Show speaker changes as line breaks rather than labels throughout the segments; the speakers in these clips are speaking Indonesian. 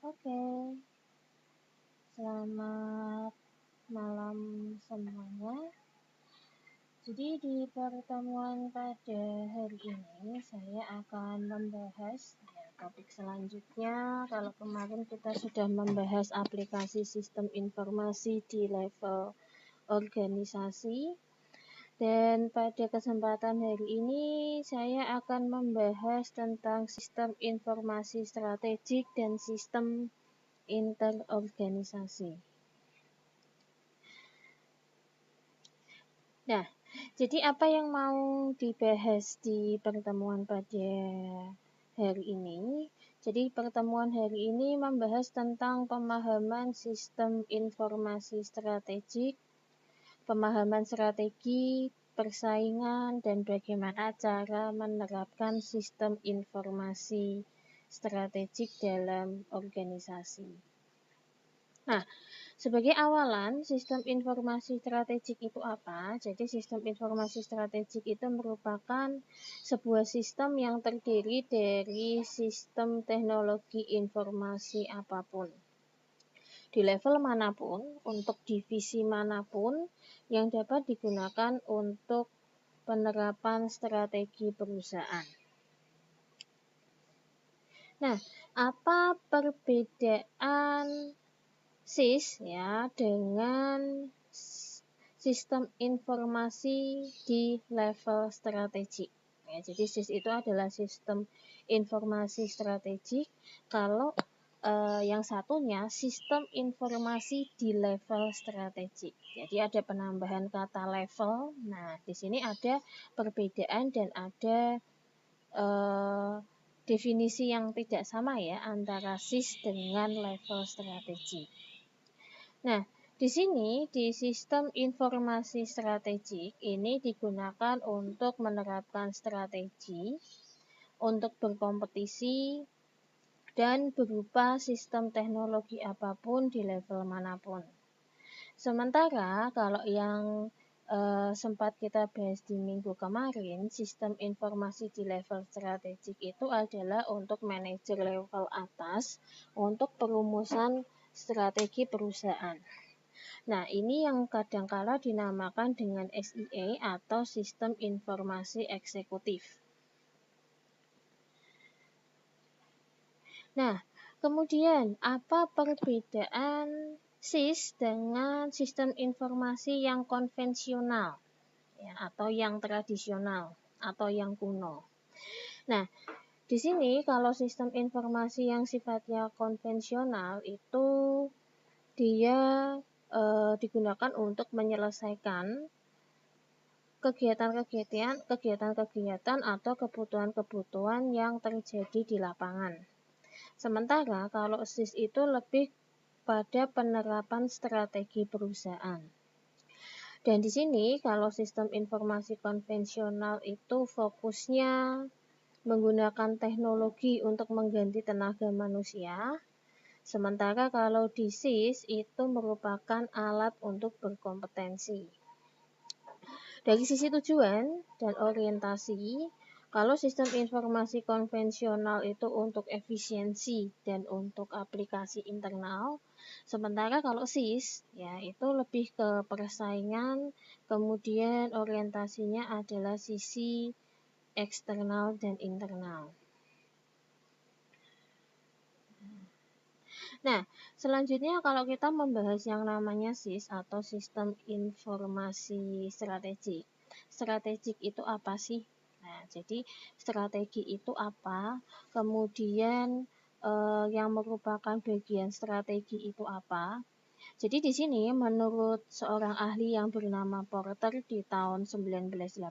Oke, selamat malam semuanya. Jadi di pertemuan pada hari ini saya akan membahas topik selanjutnya. Kalau kemarin kita sudah membahas aplikasi sistem informasi di level organisasi. Dan pada kesempatan hari ini saya akan membahas tentang sistem informasi strategik dan sistem interorganisasi. Nah, jadi apa yang mau dibahas di pertemuan pada hari ini? Jadi pertemuan hari ini membahas tentang pemahaman sistem informasi strategik, pemahaman strategi, persaingan, dan bagaimana cara menerapkan sistem informasi strategik dalam organisasi. Nah, sebagai awalan, sistem informasi strategik itu apa? Jadi sistem informasi strategik itu merupakan sebuah sistem yang terdiri dari sistem teknologi informasi apapun. Di level manapun, untuk divisi manapun yang dapat digunakan untuk penerapan strategi perusahaan. Nah, apa perbedaan SIS ya dengan sistem informasi di level strategik? Ya, jadi SIS itu adalah sistem informasi strategik. Kalau yang satunya sistem informasi di level strategik. Jadi ada penambahan kata level. Nah, di sini ada perbedaan dan ada definisi yang tidak sama ya antara SIS dengan level strategik. Nah, di sini di sistem informasi strategik ini digunakan untuk menerapkan strategi, untuk berkompetisi, dan berupa sistem teknologi apapun di level manapun. Sementara kalau yang sempat kita bahas di minggu kemarin, sistem informasi di level strategik itu adalah untuk manajer level atas untuk perumusan strategi perusahaan. Nah, ini yang kadangkala dinamakan dengan SIE atau sistem informasi eksekutif. Nah, kemudian apa perbedaan SIS dengan sistem informasi yang konvensional ya, atau yang tradisional atau yang kuno? Nah, di sini kalau sistem informasi yang sifatnya konvensional itu dia digunakan untuk menyelesaikan kegiatan-kegiatan atau kebutuhan-kebutuhan yang terjadi di lapangan. Sementara kalau SIS itu lebih pada penerapan strategi perusahaan. Dan di sini kalau sistem informasi konvensional itu fokusnya menggunakan teknologi untuk mengganti tenaga manusia. Sementara kalau di SIS itu merupakan alat untuk berkompetensi. Dari sisi tujuan dan orientasi, kalau sistem informasi konvensional itu untuk efisiensi dan untuk aplikasi internal, sementara kalau SIS ya itu lebih ke persaingan, kemudian orientasinya adalah sisi eksternal dan internal. Nah, selanjutnya kalau kita membahas yang namanya SIS atau sistem informasi strategik. Strategik itu apa sih? Nah, jadi strategi itu apa? Kemudian yang merupakan bagian strategi itu apa? Jadi di sini menurut seorang ahli yang bernama Porter di tahun 1980,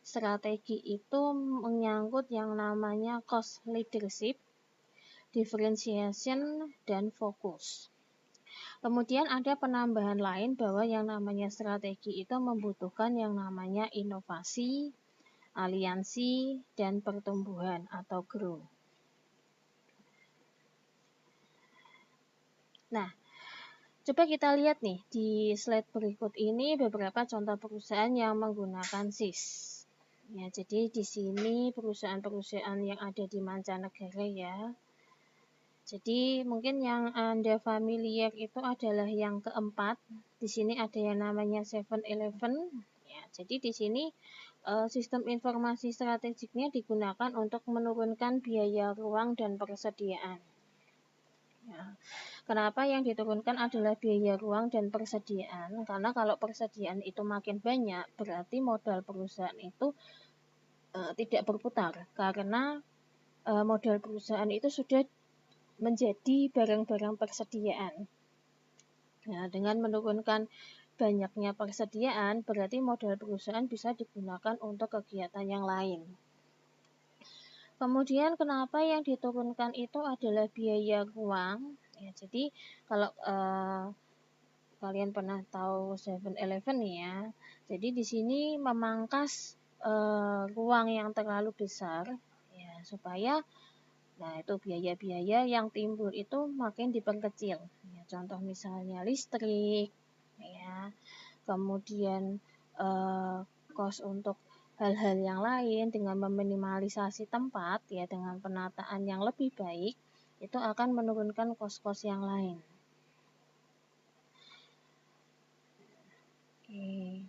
strategi itu menyangkut yang namanya cost leadership, differentiation, dan fokus. Kemudian ada penambahan lain bahwa yang namanya strategi itu membutuhkan yang namanya inovasi, aliansi, dan pertumbuhan atau grow. Nah, coba kita lihat nih di slide berikut ini beberapa contoh perusahaan yang menggunakan SIS. Ya, jadi di sini perusahaan-perusahaan yang ada di mancanegara ya. Jadi mungkin yang Anda familiar itu adalah yang keempat. Di sini ada yang namanya 7-Eleven. Ya, jadi di sini sistem informasi strategiknya digunakan untuk menurunkan biaya ruang dan persediaan. Ya. Kenapa yang diturunkan adalah biaya ruang dan persediaan? Karena kalau persediaan itu makin banyak, berarti modal perusahaan itu tidak berputar. Karena modal perusahaan itu sudah menjadi barang-barang persediaan. Nah, dengan menurunkan banyaknya persediaan, berarti modal perusahaan bisa digunakan untuk kegiatan yang lain. Kemudian kenapa yang diturunkan itu adalah biaya ruang? Ya, jadi kalau kalian pernah tahu 7-Eleven ya, jadi di sini memangkas ruang yang terlalu besar, ya, supaya nah, itu biaya-biaya yang timbul itu makin diperkecil. Ya, contoh misalnya listrik, ya, kemudian kos untuk hal-hal yang lain dengan meminimalisasi tempat, ya, dengan penataan yang lebih baik, itu akan menurunkan kos-kos yang lain. Oke.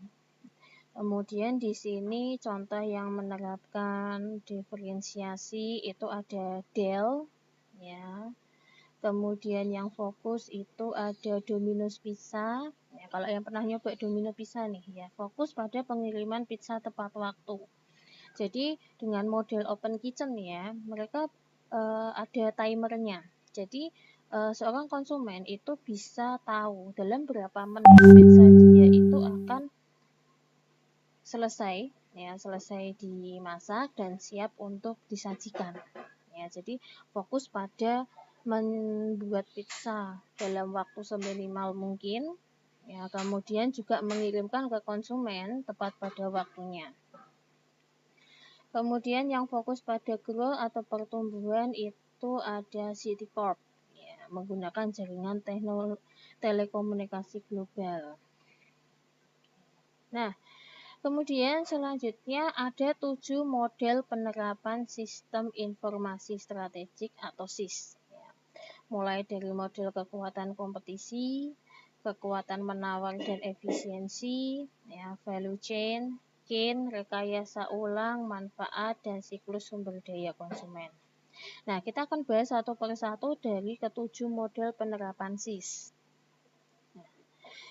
Kemudian di sini contoh yang menerapkan diferensiasi itu ada Dell, ya. Kemudian yang fokus itu ada Domino's Pizza. Ya, kalau yang pernah nyoba Domino Pizza nih, ya, fokus pada pengiriman pizza tepat waktu. Jadi dengan model open kitchen ya, mereka ada timernya. Jadi seorang konsumen itu bisa tahu dalam berapa menit pizza dia itu akan selesai, ya, selesai dimasak dan siap untuk disajikan. Ya, jadi fokus pada membuat pizza dalam waktu seminimal mungkin, ya, kemudian juga mengirimkan ke konsumen tepat pada waktunya. Kemudian yang fokus pada growth atau pertumbuhan itu ada Citicorp, ya, menggunakan jaringan telekomunikasi global. Nah, kemudian selanjutnya ada 7 model penerapan sistem informasi strategik atau SIS. Mulai dari model kekuatan kompetisi, kekuatan menawar dan efisiensi, ya, value chain, rekayasa ulang, manfaat, dan siklus sumber daya konsumen. Nah, kita akan bahas satu persatu dari ketujuh model penerapan SIS.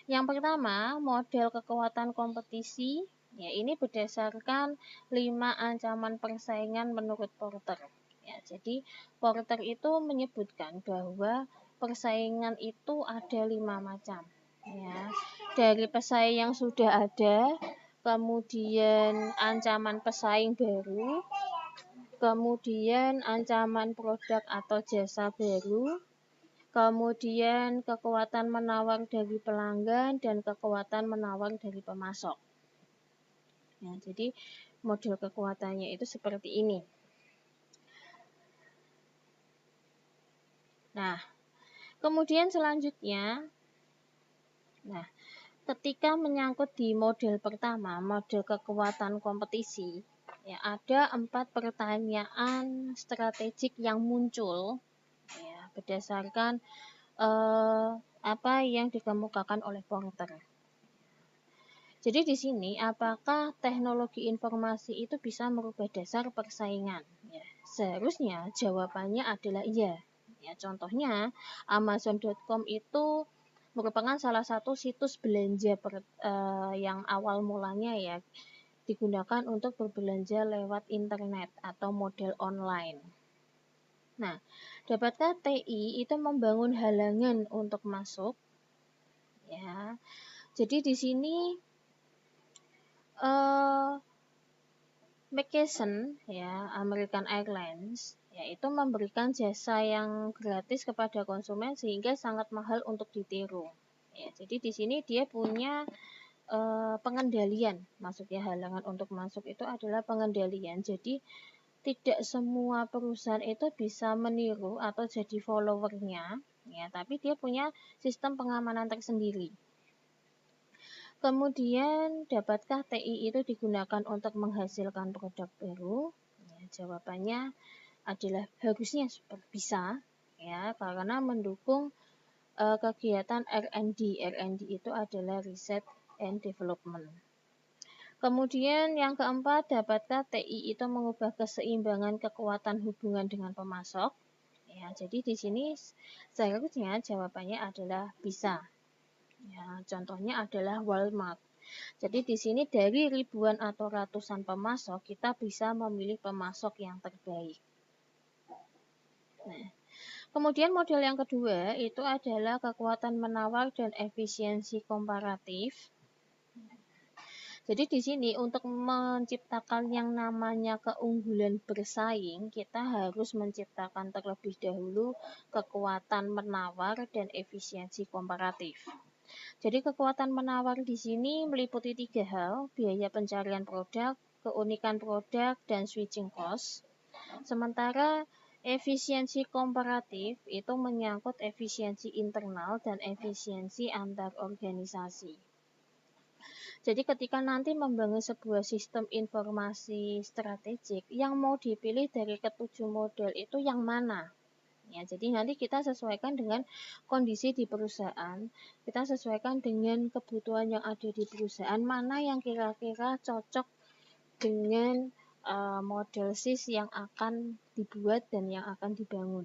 Yang pertama, model kekuatan kompetisi. Ya, ini berdasarkan 5 ancaman persaingan menurut Porter. Ya, jadi Porter itu menyebutkan bahwa persaingan itu ada 5 macam. Ya, dari pesaing yang sudah ada, kemudian ancaman pesaing baru, kemudian ancaman produk atau jasa baru, kemudian kekuatan menawar dari pelanggan dan kekuatan menawar dari pemasok. Ya, jadi model kekuatannya itu seperti ini. Nah, kemudian selanjutnya, nah, ketika menyangkut di model pertama, model kekuatan kompetisi, ya, ada 4 pertanyaan strategik yang muncul, ya, berdasarkan apa yang dikemukakan oleh Porter. Jadi di sini apakah teknologi informasi itu bisa merubah dasar persaingan? Ya, seharusnya jawabannya adalah iya. Ya, contohnya Amazon.com itu merupakan salah satu situs belanja yang awal mulanya ya digunakan untuk berbelanja lewat internet atau model online. Nah, dapatkah TI itu membangun halangan untuk masuk? Ya, jadi di sini McKesson, ya, American Airlines, yaitu memberikan jasa yang gratis kepada konsumen sehingga sangat mahal untuk ditiru. Ya, jadi di sini dia punya pengendalian, maksudnya halangan untuk masuk itu adalah pengendalian. Jadi tidak semua perusahaan itu bisa meniru atau jadi followernya, ya, tapi dia punya sistem pengamanan tersendiri. Kemudian, dapatkah TI itu digunakan untuk menghasilkan produk baru? Ya, jawabannya adalah harusnya bisa. ya, karena mendukung kegiatan R&D. R&D itu adalah Research and Development. Kemudian yang keempat, dapatkah TI itu mengubah keseimbangan kekuatan hubungan dengan pemasok? Ya, jadi di sini seharusnya jawabannya adalah bisa. Ya, contohnya adalah Walmart. Jadi di sini dari ribuan atau ratusan pemasok, kita bisa memilih pemasok yang terbaik. Nah, kemudian model yang kedua itu adalah kekuatan menawar dan efisiensi komparatif. Jadi di sini untuk menciptakan yang namanya keunggulan bersaing, kita harus menciptakan terlebih dahulu kekuatan menawar dan efisiensi komparatif. Jadi kekuatan menawar di sini meliputi 3 hal, biaya pencarian produk, keunikan produk, dan switching cost. Sementara efisiensi komparatif itu menyangkut efisiensi internal dan efisiensi antar organisasi. Jadi ketika nanti membangun sebuah sistem informasi strategik, yang mau dipilih dari ketujuh model itu yang mana? Ya, jadi nanti kita sesuaikan dengan kondisi di perusahaan, kita sesuaikan dengan kebutuhan yang ada di perusahaan, mana yang kira-kira cocok dengan model SIS yang akan dibuat dan yang akan dibangun.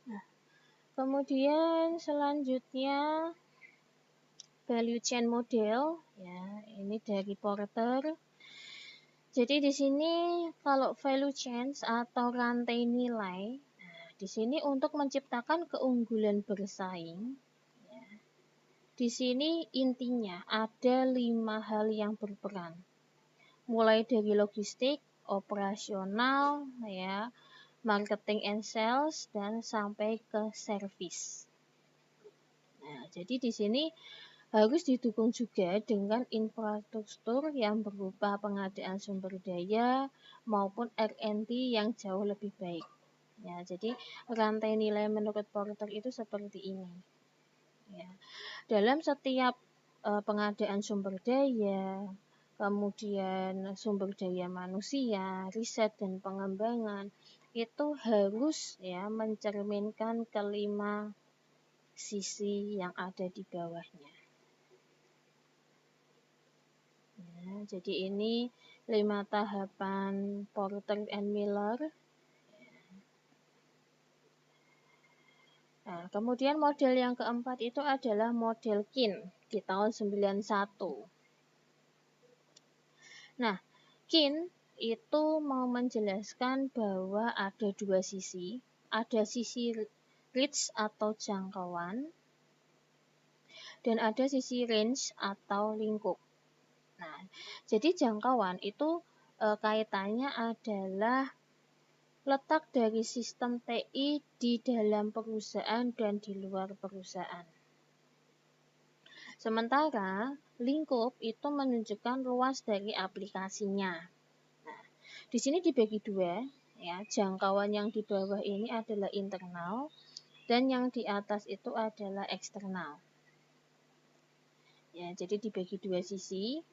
Nah, kemudian selanjutnya value chain model, ya ini dari Porter. Jadi di sini kalau value chain atau rantai nilai, nah, di sini untuk menciptakan keunggulan bersaing, ya, di sini intinya ada 5 hal yang berperan, mulai dari logistik, operasional, ya, marketing and sales, dan sampai ke service. Nah, jadi di sini harus didukung juga dengan infrastruktur yang berupa pengadaan sumber daya maupun R&D yang jauh lebih baik. Ya, jadi rantai nilai menurut Porter itu seperti ini. Ya, dalam setiap pengadaan sumber daya, kemudian sumber daya manusia, riset dan pengembangan itu harus ya mencerminkan kelima sisi yang ada di bawahnya. Ya, jadi ini 5 tahapan Porter and Miller. Nah, kemudian model yang keempat itu adalah model Kin di tahun 91. Nah, Kin itu mau menjelaskan bahwa ada 2 sisi. Ada sisi reach atau jangkauan dan ada sisi range atau lingkup. Nah, jadi jangkauan itu kaitannya adalah letak dari sistem TI di dalam perusahaan dan di luar perusahaan. Sementara lingkup itu menunjukkan luas dari aplikasinya. Nah, di sini dibagi 2, ya. Jangkauan yang di bawah ini adalah internal dan yang di atas itu adalah eksternal. Ya, jadi dibagi 2 sisi.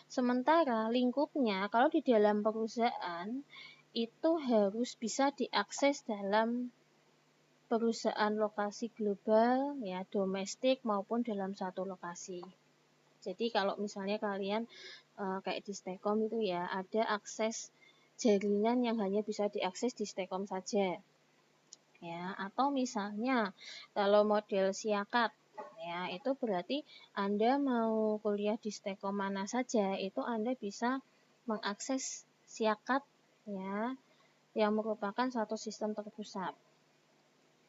Sementara lingkupnya kalau di dalam perusahaan itu harus bisa diakses dalam perusahaan lokasi global, ya domestik maupun dalam satu lokasi. Jadi kalau misalnya kalian kayak di Stekom itu ya ada akses jaringan yang hanya bisa diakses di Stekom saja. Ya, atau misalnya kalau model siakat, ya itu berarti Anda mau kuliah di Stekom mana saja, itu Anda bisa mengakses siakat ya yang merupakan satu sistem terpusat.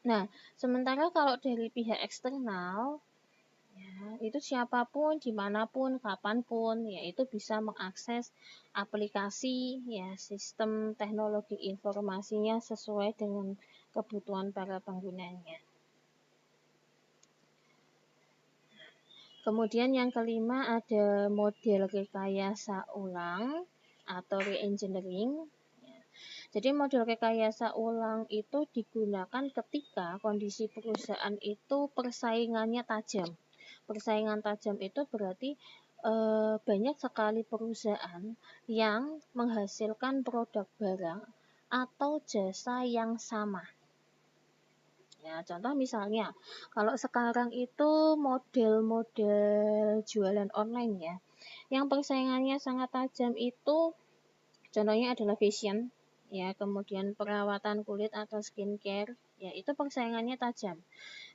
Nah, sementara kalau dari pihak eksternal, ya, itu siapapun, dimanapun, kapanpun, ya itu bisa mengakses aplikasi, ya sistem teknologi informasinya sesuai dengan kebutuhan para penggunanya. Kemudian yang kelima ada model rekayasa ulang atau reengineering. Jadi model rekayasa ulang itu digunakan ketika kondisi perusahaan itu persaingannya tajam. Persaingan tajam itu berarti banyak sekali perusahaan yang menghasilkan produk barang atau jasa yang sama. Ya, contoh misalnya, kalau sekarang itu model-model jualan online ya, yang persaingannya sangat tajam itu contohnya adalah fashion, ya, kemudian perawatan kulit atau skincare, ya itu persaingannya tajam.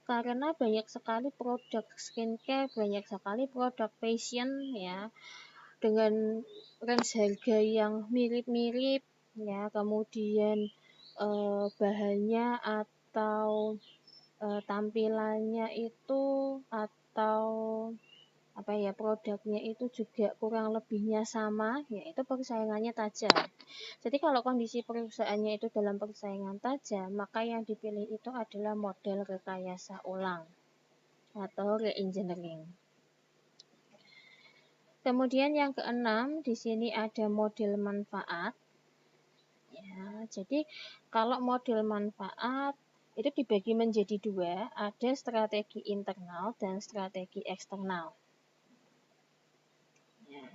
Karena banyak sekali produk skincare, banyak sekali produk fashion, ya, dengan range harga yang mirip-mirip, ya, kemudian bahannya atau tampilannya itu atau apa ya produknya itu juga kurang lebihnya sama, yaitu persaingannya tajam. Jadi kalau kondisi perusahaannya itu dalam persaingan tajam, maka yang dipilih itu adalah model rekayasa ulang atau reengineering. Kemudian yang keenam, di sini ada model manfaat. Ya, jadi kalau model manfaat itu dibagi menjadi dua, ada strategi internal dan strategi eksternal. Ya.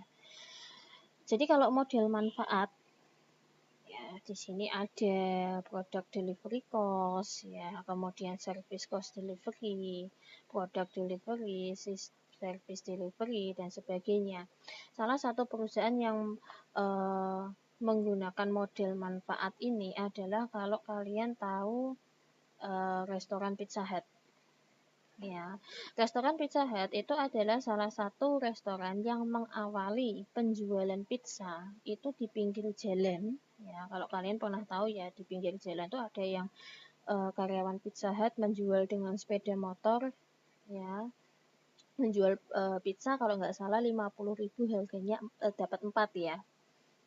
Jadi kalau model manfaat, ya di sini ada product delivery cost, ya, kemudian service cost delivery, product delivery, service delivery dan sebagainya. Salah satu perusahaan yang menggunakan model manfaat ini adalah kalau kalian tahu restoran Pizza Hut. Ya, restoran Pizza Hut itu adalah salah satu restoran yang mengawali penjualan pizza itu di pinggir jalan. Ya, kalau kalian pernah tahu ya di pinggir jalan itu ada yang karyawan Pizza Hut menjual dengan sepeda motor, ya, menjual pizza kalau nggak salah 50.000 harganya dapat 4 ya.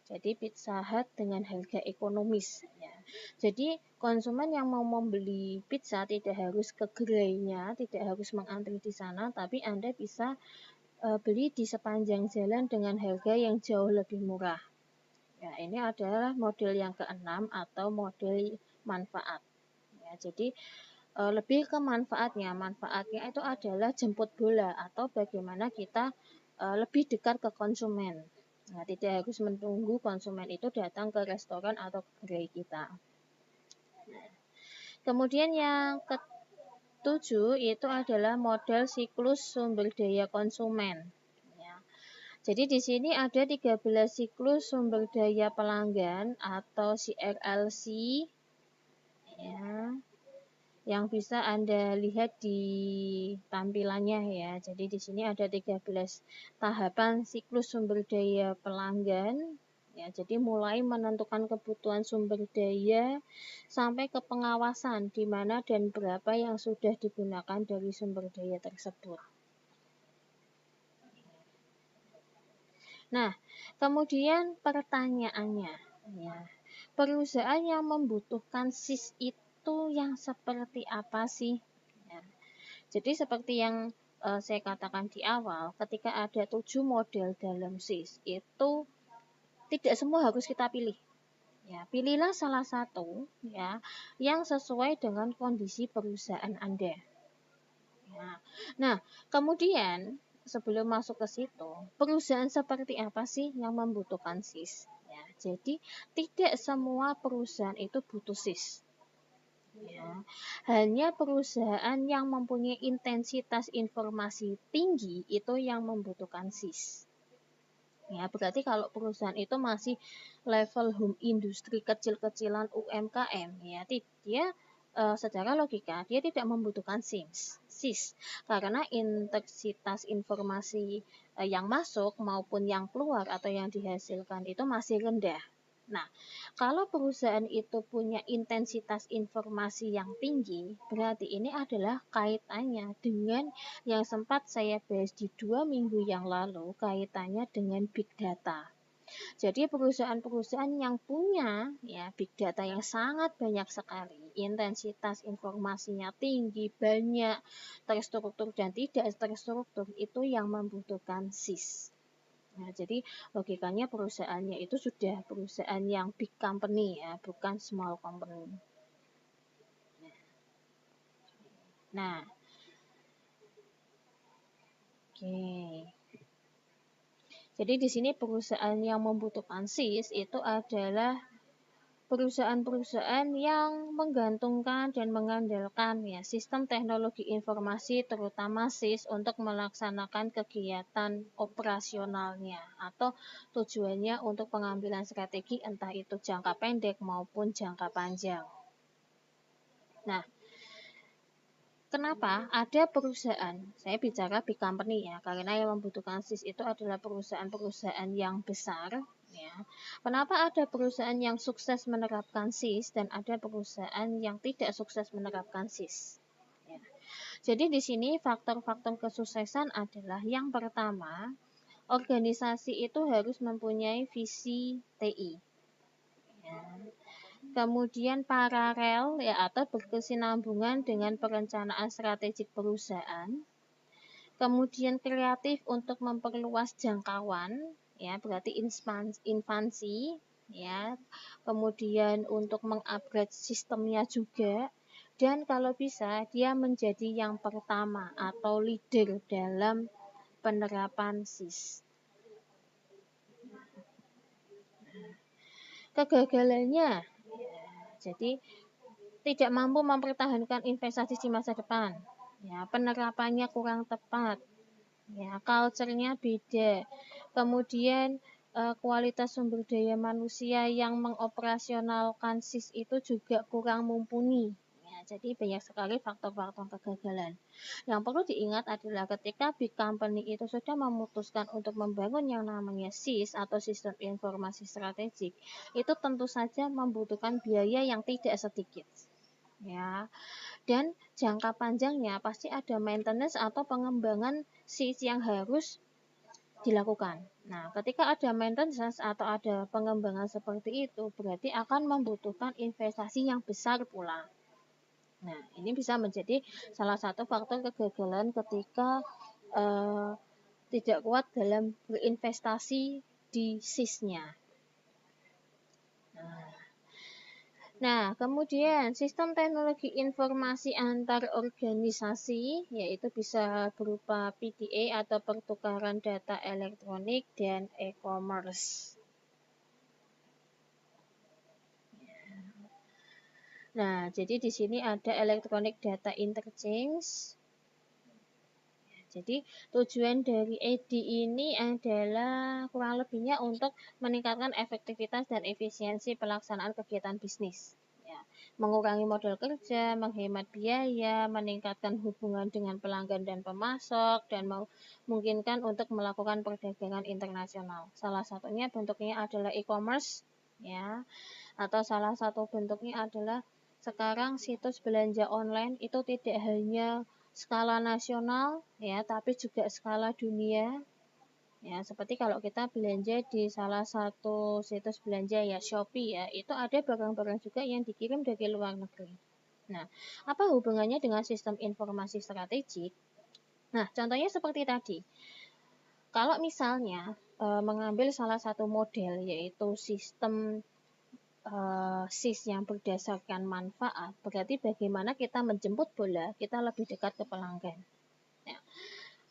Jadi Pizza Hut dengan harga ekonomis. Ya. Jadi konsumen yang mau membeli pizza tidak harus ke gerainya, tidak harus mengantri di sana, tapi Anda bisa beli di sepanjang jalan dengan harga yang jauh lebih murah. Ya, ini adalah model yang keenam atau model manfaat. Ya, jadi lebih ke manfaatnya. Manfaatnya itu adalah jemput bola atau bagaimana kita lebih dekat ke konsumen. Nah, tidak harus menunggu konsumen itu datang ke restoran atau ke gerai kita. Nah, kemudian yang ketujuh itu adalah model siklus sumber daya konsumen. Ya. Jadi di sini ada 13 siklus sumber daya pelanggan atau CRLC. Ya, yang bisa Anda lihat di tampilannya ya. Jadi di sini ada 13 tahapan siklus sumber daya pelanggan. Ya, jadi mulai menentukan kebutuhan sumber daya sampai ke pengawasan di mana dan berapa yang sudah digunakan dari sumber daya tersebut. Nah, kemudian pertanyaannya, ya, perusahaan yang membutuhkan SIS itu yang seperti apa sih? Ya. Jadi seperti yang saya katakan di awal, ketika ada 7 model dalam SIS, itu tidak semua harus kita pilih. Ya, pilihlah salah satu ya yang sesuai dengan kondisi perusahaan Anda. Ya. Nah, kemudian sebelum masuk ke situ, perusahaan seperti apa sih yang membutuhkan SIS? Ya, jadi tidak semua perusahaan itu butuh SIS. Ya, hanya perusahaan yang mempunyai intensitas informasi tinggi itu yang membutuhkan SIS. Ya, berarti kalau perusahaan itu masih level home industri kecil-kecilan UMKM, ya dia secara logika dia tidak membutuhkan SIS karena intensitas informasi yang masuk maupun yang keluar atau yang dihasilkan itu masih rendah. Nah, kalau perusahaan itu punya intensitas informasi yang tinggi, berarti ini adalah kaitannya dengan yang sempat saya bahas di 2 minggu yang lalu, kaitannya dengan big data. Jadi perusahaan-perusahaan yang punya ya big data yang sangat banyak sekali, intensitas informasinya tinggi, banyak, terstruktur dan tidak terstruktur itu yang membutuhkan SIS. Nah, jadi logikanya perusahaannya itu sudah perusahaan yang big company ya, bukan small company. Nah, oke. Jadi di sini perusahaan yang membutuhkan SIS itu adalah perusahaan-perusahaan yang menggantungkan dan mengandalkan ya sistem teknologi informasi terutama SIS untuk melaksanakan kegiatan operasionalnya atau tujuannya untuk pengambilan strategi entah itu jangka pendek maupun jangka panjang. Nah, kenapa ada perusahaan, saya bicara big company ya, karena yang membutuhkan SIS itu adalah perusahaan-perusahaan yang besar. Ya. Kenapa ada perusahaan yang sukses menerapkan SIS dan ada perusahaan yang tidak sukses menerapkan SIS? Ya. Jadi di sini faktor-faktor kesuksesan adalah yang pertama, organisasi itu harus mempunyai visi TI. Ya. Kemudian paralel ya atau berkesinambungan dengan perencanaan strategik perusahaan. Kemudian kreatif untuk memperluas jangkauan, ya berarti infansi, ya. Kemudian untuk mengupgrade sistemnya juga, dan kalau bisa dia menjadi yang pertama atau leader dalam penerapan SIS. Kegagalannya, jadi tidak mampu mempertahankan investasi di masa depan. Ya, penerapannya kurang tepat. Ya, culture-nya beda. Kemudian kualitas sumber daya manusia yang mengoperasionalkan SIS itu juga kurang mumpuni. Ya, jadi banyak sekali faktor-faktor kegagalan. Yang perlu diingat adalah ketika big company itu sudah memutuskan untuk membangun yang namanya SIS atau sistem informasi strategik, itu tentu saja membutuhkan biaya yang tidak sedikit. Ya, dan jangka panjangnya pasti ada maintenance atau pengembangan SIS yang harus dilakukan. Nah, ketika ada maintenance atau ada pengembangan seperti itu, berarti akan membutuhkan investasi yang besar pula. Nah, ini bisa menjadi salah satu faktor kegagalan ketika tidak kuat dalam berinvestasi di SIS-nya. Nah, kemudian sistem teknologi informasi antar organisasi, yaitu bisa berupa PDA atau pertukaran data elektronik dan e-commerce. Nah, jadi di sini ada electronic data interchange. Jadi tujuan dari ED ini adalah kurang lebihnya untuk meningkatkan efektivitas dan efisiensi pelaksanaan kegiatan bisnis. Ya, mengurangi modal kerja, menghemat biaya, meningkatkan hubungan dengan pelanggan dan pemasok, dan memungkinkan untuk melakukan perdagangan internasional. Salah satunya bentuknya adalah e-commerce, ya, atau salah satu bentuknya adalah sekarang situs belanja online itu tidak hanya skala nasional ya, tapi juga skala dunia. Ya, seperti kalau kita belanja di salah satu situs belanja ya Shopee ya, itu ada barang-barang juga yang dikirim dari luar negeri. Nah, apa hubungannya dengan sistem informasi strategik? Nah, contohnya seperti tadi. Kalau misalnya mengambil salah satu model yaitu sistem SIS yang berdasarkan manfaat, berarti bagaimana kita menjemput bola, kita lebih dekat ke pelanggan. Ya.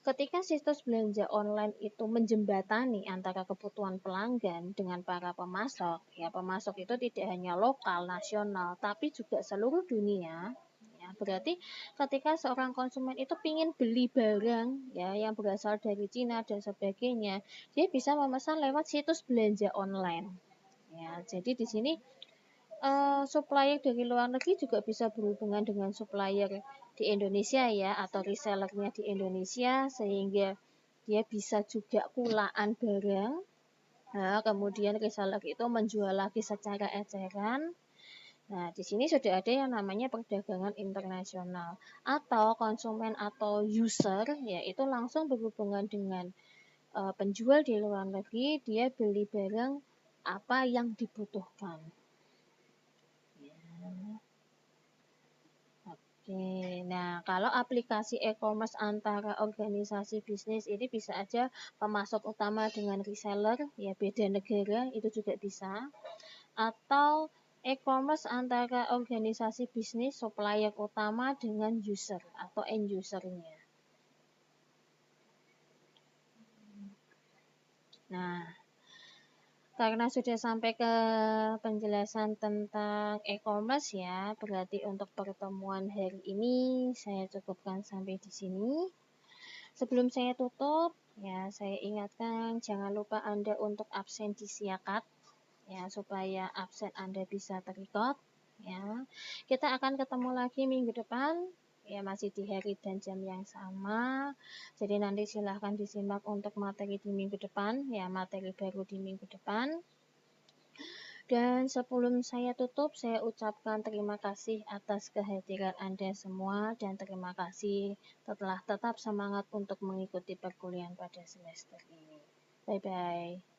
Ketika situs belanja online itu menjembatani antara kebutuhan pelanggan dengan para pemasok, ya pemasok itu tidak hanya lokal, nasional, tapi juga seluruh dunia. Ya, berarti ketika seorang konsumen itu ingin beli barang ya yang berasal dari Cina dan sebagainya, dia bisa memesan lewat situs belanja online. Ya, jadi di sini supplier dari luar negeri juga bisa berhubungan dengan supplier di Indonesia ya atau resellernya di Indonesia sehingga dia bisa juga kulaan barang. Nah, kemudian reseller itu menjual lagi secara eceran. Nah, di sini sudah ada yang namanya perdagangan internasional atau konsumen atau user ya itu langsung berhubungan dengan penjual di luar negeri, dia beli barang apa yang dibutuhkan. Oke, nah kalau aplikasi e-commerce antara organisasi bisnis ini bisa aja pemasok utama dengan reseller, ya beda negara itu juga bisa. Atau e-commerce antara organisasi bisnis supplier utama dengan user atau end usernya. Nah, karena sudah sampai ke penjelasan tentang e-commerce ya, berarti untuk pertemuan hari ini saya cukupkan sampai di sini. Sebelum saya tutup, ya saya ingatkan jangan lupa Anda untuk absen di Siakat ya supaya absen Anda bisa terrecord ya. Kita akan ketemu lagi minggu depan ya masih di hari dan jam yang sama. Jadi nanti silahkan disimak untuk materi di minggu depan ya, materi baru di minggu depan. Dan sebelum saya tutup, saya ucapkan terima kasih atas kehadiran Anda semua dan terima kasih telah tetap semangat untuk mengikuti perkuliahan pada semester ini. Bye-bye.